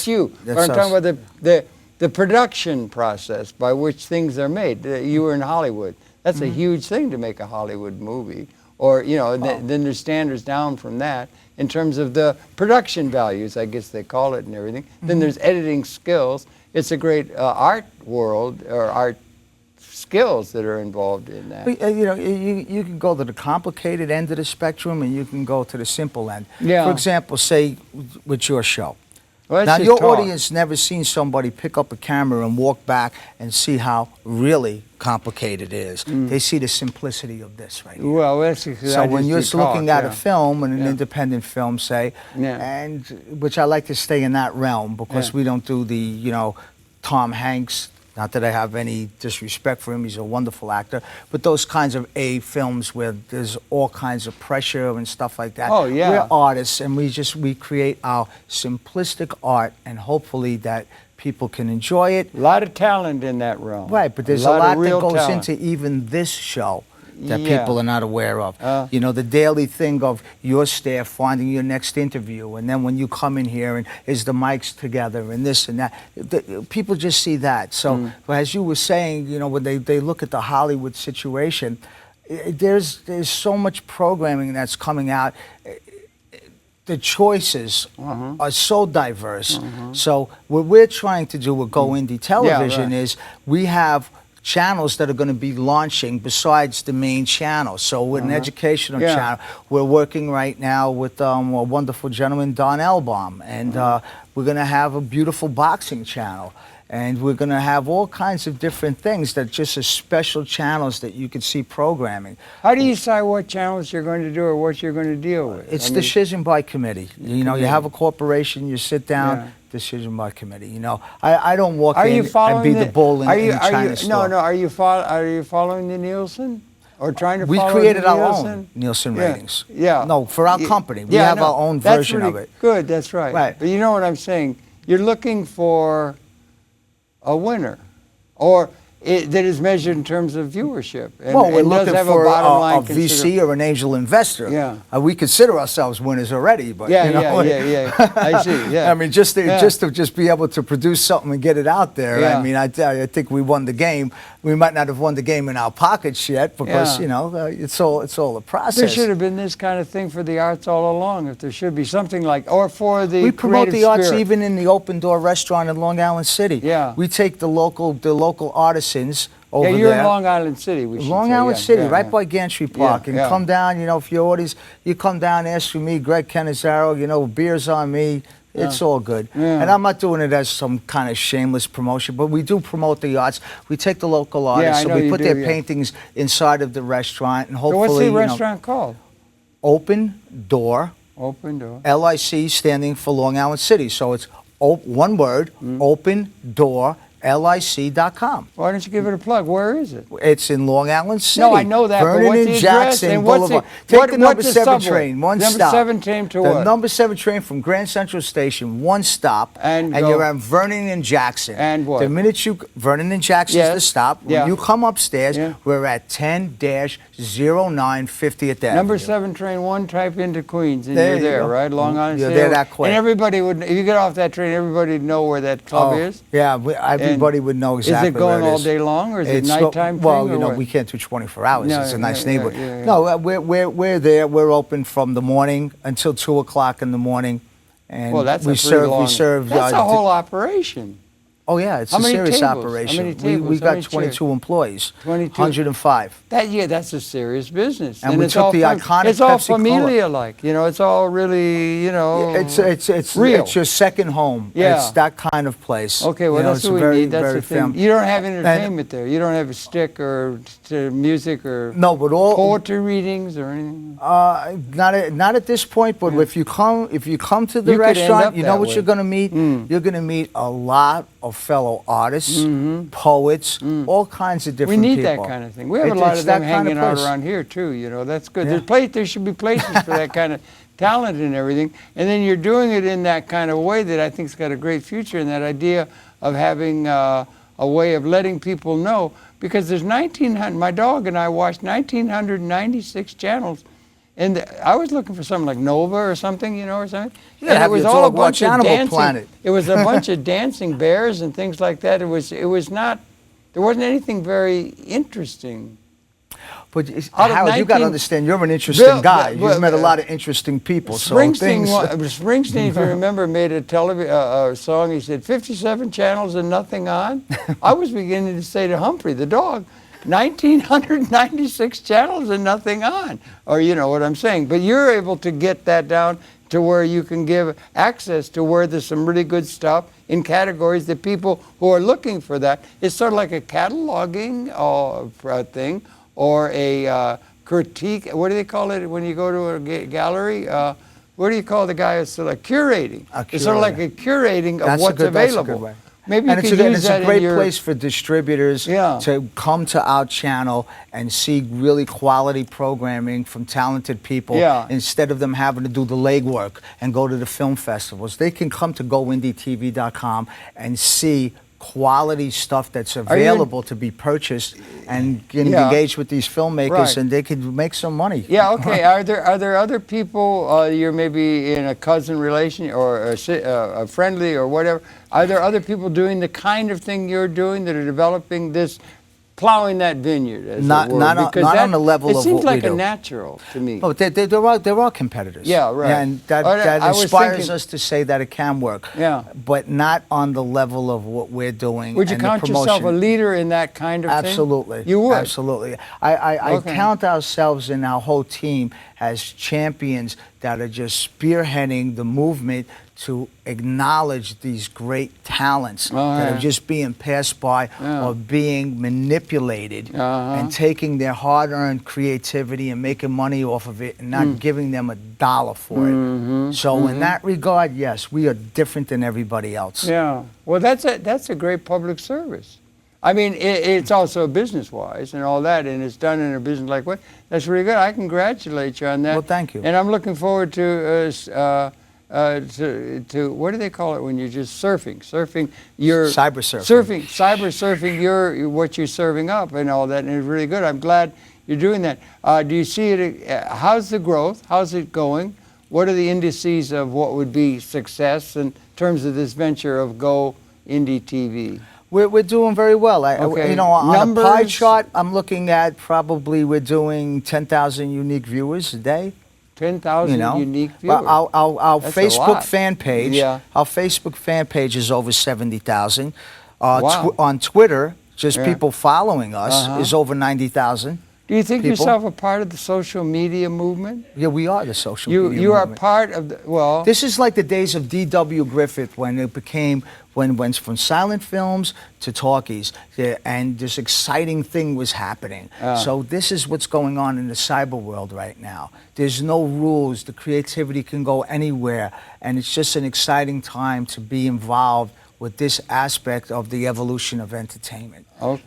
you. But I'm talking about the production process by which things are made. You were in Hollywood. That's a huge thing to make a Hollywood movie. Or, you know, then there's standards down from that in terms of the production values, I guess they call it, and everything. Then there's editing skills. It's a great art world, or art skills that are involved in that. You know, you can go to the complicated end of the spectrum, and you can go to the simple end. Yeah. For example, say with your show. Well, now, your audience never seen somebody pick up a camera and walk back and see how really complicated it is. They see the simplicity of this right here. Well, that's exactly. So when you're looking at a film, an independent film, say, and which I like to stay in that realm, because we don't do the, you know, Tom Hanks. Not that I have any disrespect for him, he's a wonderful actor, but those kinds of films where there's all kinds of pressure and stuff like that. Oh, yeah. We're artists, and we create our simplistic art, and hopefully that people can enjoy it. A lot of talent in that realm. Right, but there's a lot that goes into even this show that people are not aware of. You know, the daily thing of your staff finding your next interview, and then when you come in here and is the mics together and this and that. People just see that. So as you were saying, you know, when they look at the Hollywood situation, there's so much programming that's coming out. The choices are so diverse. So what we're trying to do with Go Indie Television is we have channels that are going to be launching besides the main channel. So with an educational channel, we're working right now with a wonderful gentleman, Don Elbaum, and we're going to have a beautiful boxing channel. And we're going to have all kinds of different things that just are special channels that you can see programming. How do you decide what channels you're going to do or what you're going to deal with? It's decision by committee. You know, you have a corporation, you sit down, decision by committee. You know, I don't walk in and be the bull in the China store. No, are you following the Nielsen? Or trying to follow We created the our Nielsen? own Nielsen ratings. Yeah. No, for our company. We have our own version of it. Good, that's right. Right. But you know what I'm saying? You're looking for a winner, or that is measured in terms of viewership. And, well, we're and looking does have for a a VC or an angel investor. Yeah. We consider ourselves winners already, but yeah, you know, yeah. I see. Yeah. I mean, just to be able to produce something and get it out there. Yeah. I mean, I think we won the game. We might not have won the game in our pockets yet because you know it's all a process. There should have been this kind of thing for the arts all along. If there should be something like, or for the we promote the arts spirit. even in the Open Door restaurant in Long Island City. Yeah. We take the local artisans over there. You're in Long Island City. Long Island City, right by Gantry Park, and come down. You know, if your orders, you come down, ask for me, Gregg Cannizzaro. You know, beers on me. It's all good. Yeah. And I'm not doing it as some kind of shameless promotion, but we do promote the arts. We take the local artists, so we put their paintings inside of the restaurant, and hopefully. So what's the restaurant called? Open Door. Open Door. LIC standing for Long Island City. So it's one word, Open Door. LIC.com. Why don't you give it a plug? Where is it? It's in Long Island City. No, I know that. Vernon but what's and the Jackson and Boulevard. Take the number 7 train, one stop. Number 7 train to what? The number 7 train from Grand Central Station, one stop, and you're at Vernon and Jackson. And what? The minute Vernon and Jackson is the stop. When you come upstairs, we're at 10-09 50th Avenue. Number 7 train, one type into Queens, and you're there, right? Long Island City. You're there that quick. And everybody would, if you get off that train, everybody would know where that club is. Yeah, everybody would know exactly. Is it going where it all day long, or is it nighttime? Well, you know, we can't do 24 hours. It's a nice neighborhood. No, we're there. We're open from the morning until 2 o'clock in the morning, and well, that's we serve. That's a whole operation. Oh yeah, it's a serious operation. How many tables? We've got 22 employees. 22. 105. That's a serious business. And we took the iconic It's all Pepsi familia-like, you know. It's all really, you know, it's real. It's your second home. Yeah. It's that kind of place. Okay, well, that's what we need. That's the thing. You don't have entertainment there. You don't have a stick or music or poetry readings or anything. Not at this point. But if you come to the restaurant, you know what you're going to meet. You're going to meet a lot of fellow artists, poets, all kinds of different people. We need that kind of thing. We have a lot of them hanging out around here too. You know, that's good. There should be places for that kind of talent and everything. And then you're doing it in that kind of way that I think's got a great future. And that idea of having a way of letting people know, because there's 1,900. My dog and I watched 1,996 channels. And I was looking for something like Nova or something, you know, or something. Yeah, and it was all a bunch of dancing. Planet. It was a bunch of dancing bears and things like that. It was not. There wasn't anything very interesting. But Howard, you got to understand, you're an interesting guy. You've met a lot of interesting people. Springsteen, if you remember, made a song. He said, 57 channels and nothing on. I was beginning to say to Humphrey, the dog, 1,996 channels and nothing on. Or you know what I'm saying. But you're able to get that down to where you can give access to where there's some really good stuff in categories that people who are looking for that. It's sort of like a cataloging thing or a critique. What do they call it when you go to a gallery? What do you call the guy who's like curating? It's sort of like a curating of what's available. That's a good way. Maybe and it's a great place for distributors to come to our channel and see really quality programming from talented people instead of them having to do the legwork and go to the film festivals. They can come to goindietv.com and see quality stuff that's available to be purchased and engage with these filmmakers, and they can make some money. Yeah, okay. Are there other people, you're maybe in a cousin relation or a friendly or whatever, are there other people doing the kind of thing you're doing that are developing this, plowing that vineyard, as not it were? Not on the level of what we do. It seems like a natural to me. Oh, there are competitors. Yeah, right. And that inspires us to say that it can work. Yeah. But not on the level of what we're doing. Would you count yourself a leader in that kind of thing? Absolutely. You would? Absolutely. I count ourselves and our whole team as champions that are just spearheading the movement to acknowledge these great talents that are just being passed by or being manipulated and taking their hard-earned creativity and making money off of it and not giving them a dollar for it. So in that regard, yes, we are different than everybody else. Yeah. Well, that's a great public service. I mean, it's also business-wise and all that, and it's done in a business-like way. That's really good. I congratulate you on that. Well, thank you. And I'm looking forward to what do they call it when you're just surfing your cyber surfing. Cyber surfing your what you're serving up and all that, and it's really good. I'm glad you're doing that. Do you see it? How's the growth? How's it going? What are the indices of what would be success in terms of this venture of Go Indie TV? We're doing very well. Okay. You know, on Numbers? a pie chart, I'm looking at probably we're doing 10,000 unique viewers a day. 10,000 unique viewers. Well, our That's a Facebook lot. fan page, our Facebook fan page is over 70,000. Wow. On Twitter, just people following us is over 90,000. Do you think people. yourself a part of the social media movement? Yeah, we are the social media You are movement. part of the, well... This is like the days of D.W. Griffith when it became, when went from silent films to talkies, and this exciting thing was happening. So this is what's going on in the cyber world right now. There's no rules, the creativity can go anywhere, and it's just an exciting time to be involved with this aspect of the evolution of entertainment. Of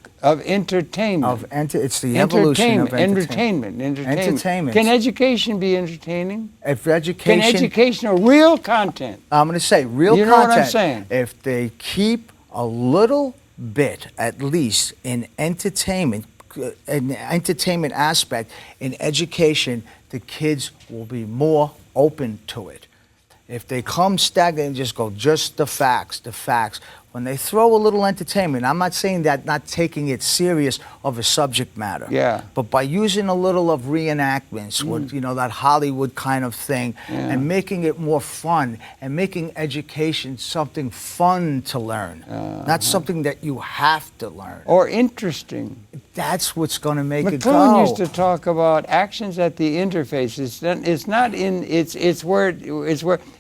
entertainment. It's the evolution of entertainment. Entertainment. Can education be entertaining? If education... Can education or real content? I'm going to say real content. You know what I'm saying? If they keep a little bit, at least, in entertainment, an entertainment aspect, in education, the kids will be more open to it. If they come stagnant and just go, just the facts, when they throw a little entertainment, I'm not saying that not taking it serious of a subject matter. Yeah. But by using a little of reenactments, with, you know, that Hollywood kind of thing, and making it more fun, and making education something fun to learn, not something that you have to learn. Or interesting. That's what's going to make it McLuhan go. used to talk about actions at the interface.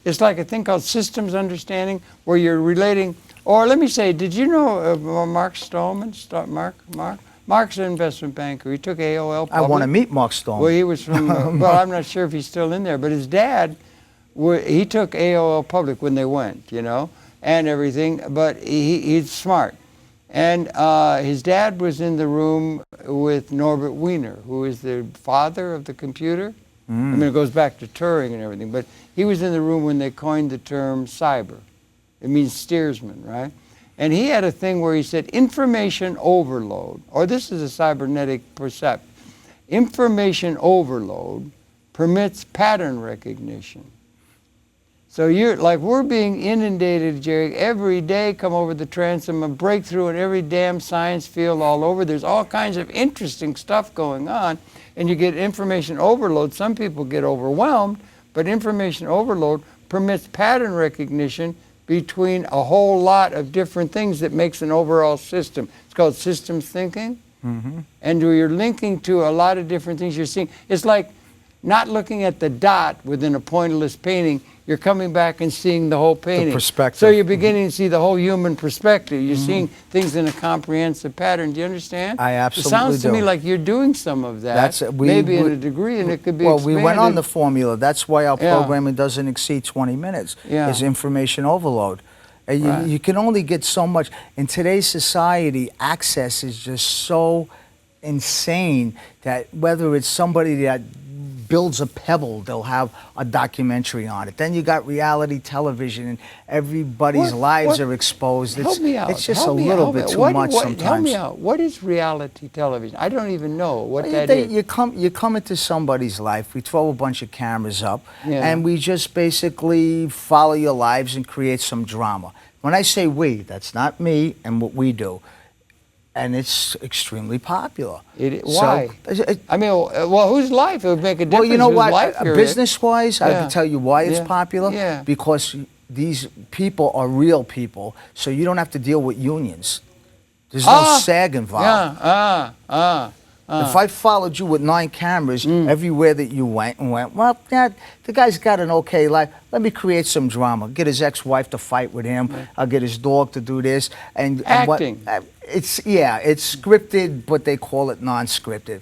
It's like a thing called systems understanding, where you're relating. Or let me say, did you know Mark Stallman? Mark's an investment banker. He took AOL public. I want to meet Mark Stallman. Well, he was from, well, I'm not sure if he's still in there, but his dad, he took AOL public when they went, you know, and everything, but he's smart. And his dad was in the room with Norbert Wiener, who is the father of the computer. I mean, it goes back to Turing and everything, but he was in the room when they coined the term cyber. It means steersman, right? And he had a thing where he said information overload, or this is a cybernetic percept. Information overload permits pattern recognition. So you're like, we're being inundated, Jerry, every day, come over the transom, a breakthrough in every damn science field all over. There's all kinds of interesting stuff going on, and you get information overload. Some people get overwhelmed, but information overload permits pattern recognition between a whole lot of different things that makes an overall system. It's called systems thinking. And you're linking to a lot of different things you're seeing. It's like not looking at the dot within a pointillist painting. You're coming back and seeing the whole painting. The perspective. So you're beginning to see the whole human perspective. You're seeing things in a comprehensive pattern. Do you understand? I absolutely do. It sounds to do. me like you're doing some of that, maybe in a degree, and it could be expanded. Well, we went on the formula. That's why our programming doesn't exceed 20 minutes. It's information overload. You can only get so much. In today's society, access is just so insane that whether it's somebody that builds a pebble, they'll have a documentary on it. Then you got reality television, and everybody's lives are exposed. Help me out. It's just a little bit too much sometimes. Help me out. What is reality television? I don't even know what that is. You come into somebody's life, we throw a bunch of cameras up, and we just basically follow your lives and create some drama. When I say we, that's not me and what we do. And it's extremely popular. Why? I mean, well, whose life? It would make a difference. Well, you know what? Business-wise, I can tell you why it's popular. Because these people are real people, so you don't have to deal with unions. There's no SAG involved. If I followed you with 9 cameras everywhere that you went, well, yeah, the guy's got an okay life. Let me create some drama. Get his ex-wife to fight with him. I'll get his dog to do this. And acting. It's scripted, but they call it non-scripted.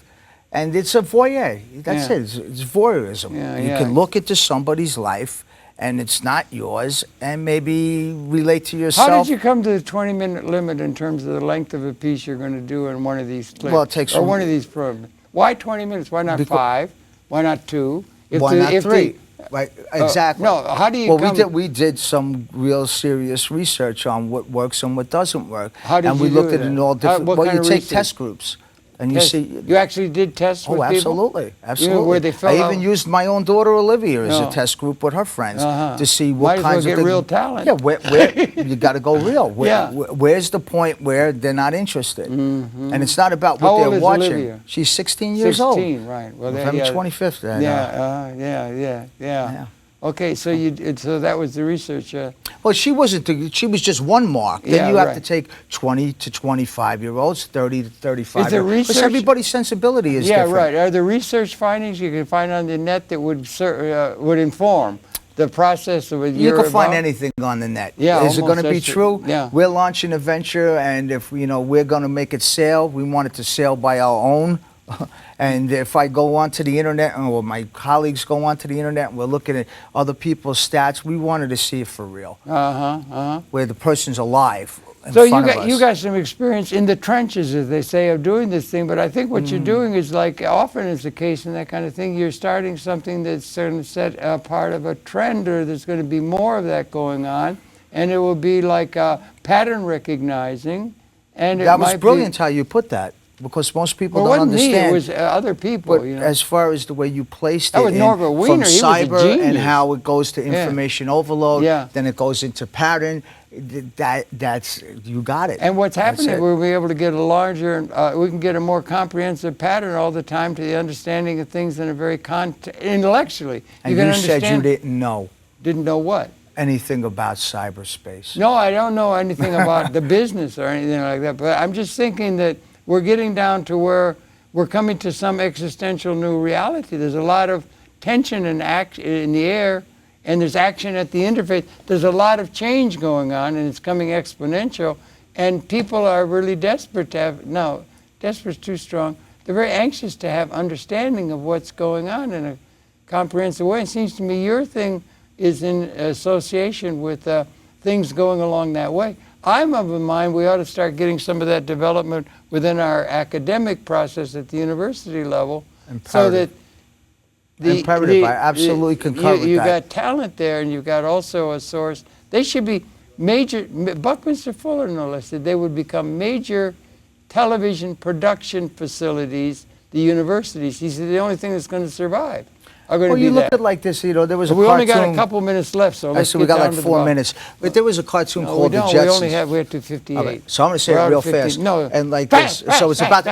And it's a voyeur. That's it. It's voyeurism. You can look into somebody's life, and it's not yours, and maybe relate to yourself. How did you come to the 20-minute limit in terms of the length of a piece you're going to do in one of these clips? Well, it takes or one of these programs. Why 20 minutes? Why not 5? Why not 2? Why not 3? Right, exactly. No, how do you we did some real serious research on what works and what doesn't work. How did and we you looked do at it that? in all different... What well, kind you of take research? test groups. And you see... You actually did tests with people? Absolutely. Absolutely. Where they I even used my own daughter, Olivia, as a test group with her friends to see what kinds of... Might as well get real talent. Yeah, where you got to go real. Where's the point where they're not interested? And it's not about what they're watching. Olivia? She's 16 years old. 16, right. Well, November 25th. Yeah. Okay, so so that was the research. Well, she wasn't. She was just one mark. Then you have to take 20 to 25-year-olds, 30 to 35. Is there research? Because everybody's sensibility is different. Yeah, right. Are there research findings you can find on the net that would inform the process of You can find anything on the net. Yeah, is it going to be true? Yeah. We're launching a venture, and if we're going to make it sail, we want it to sail by our own. And if I go onto the internet, or my colleagues go onto the internet, and we're looking at other people's stats, we wanted to see it for real. Where the person's alive. So you got some experience in the trenches, as they say, of doing this thing. But I think what you're doing is, like often is the case in that kind of thing, you're starting something that's going to set a part of a trend, or there's going to be more of that going on, and it will be like pattern recognizing. And that was brilliant how you put that. Because most people don't understand. It was other people. But as far as the way you placed that it was Norbert Wiener. from cyber and how it goes to information overload, then it goes into pattern. That's you got it. And what's happening? We'll be able to get a larger. We can get a more comprehensive pattern all the time to the understanding of things in a very intellectually. And you said you didn't know. Didn't know what? Anything about cyberspace. No, I don't know anything about the business or anything like that. But I'm just thinking that we're getting down to where we're coming to some existential new reality. There's a lot of tension and action in the air, and there's action at the interface. There's a lot of change going on, and it's coming exponential. And people are really desperate to have, desperate's too strong. They're very anxious to have understanding of what's going on in a comprehensive way. It seems to me your thing is in association with things going along that way. I'm of the mind we ought to start getting some of that development within our academic process at the university level. Imperative. So that Imperative. I absolutely concur with that. You've got talent there, and you've got also a source. They should be major, Buckminster Fuller no less, that they would become major television production facilities, the universities. He said the only thing that's going to survive are going to be you look that. at it like this, there was a cartoon. We only got a couple minutes left, so let's we got like 4 minutes. But there was a cartoon called The Jetsons. We have 2:58. Okay. So I'm going to say it real fast. No, and like this. So it's about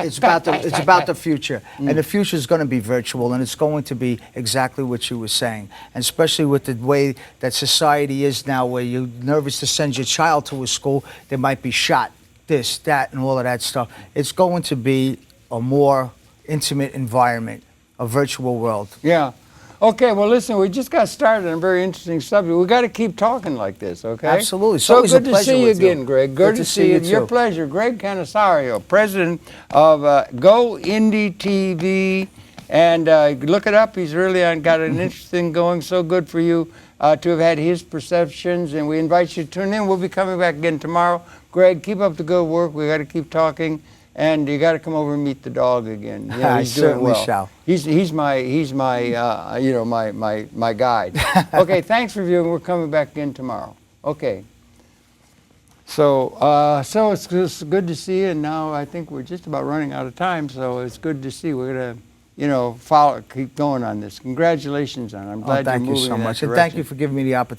the future, and the future is going to be virtual, and it's going to be exactly what you were saying, and especially with the way that society is now, where you're nervous to send your child to a school, they might be shot, this, that, and all of that stuff. It's going to be a more intimate environment, a virtual world. Yeah. Okay, well, listen, we just got started on a very interesting subject. We've got to keep talking like this, okay? Absolutely. So good to see you again, Greg. Good to see you, too. Your pleasure. Gregg Cannizzaro, president of Go Indie TV. And look it up. He's really got an interesting going. So good for you to have had his perceptions. And we invite you to tune in. We'll be coming back again tomorrow. Greg, keep up the good work. We got to keep talking. And you got to come over and meet the dog again. You know, I certainly shall. He's my my guide. Okay, thanks for viewing. We're coming back again tomorrow. Okay. So it's good to see you. And now I think we're just about running out of time. So it's good to see. We're gonna keep going on this. Congratulations on it. I'm glad you're moving in that direction. And thank you for giving me the opportunity.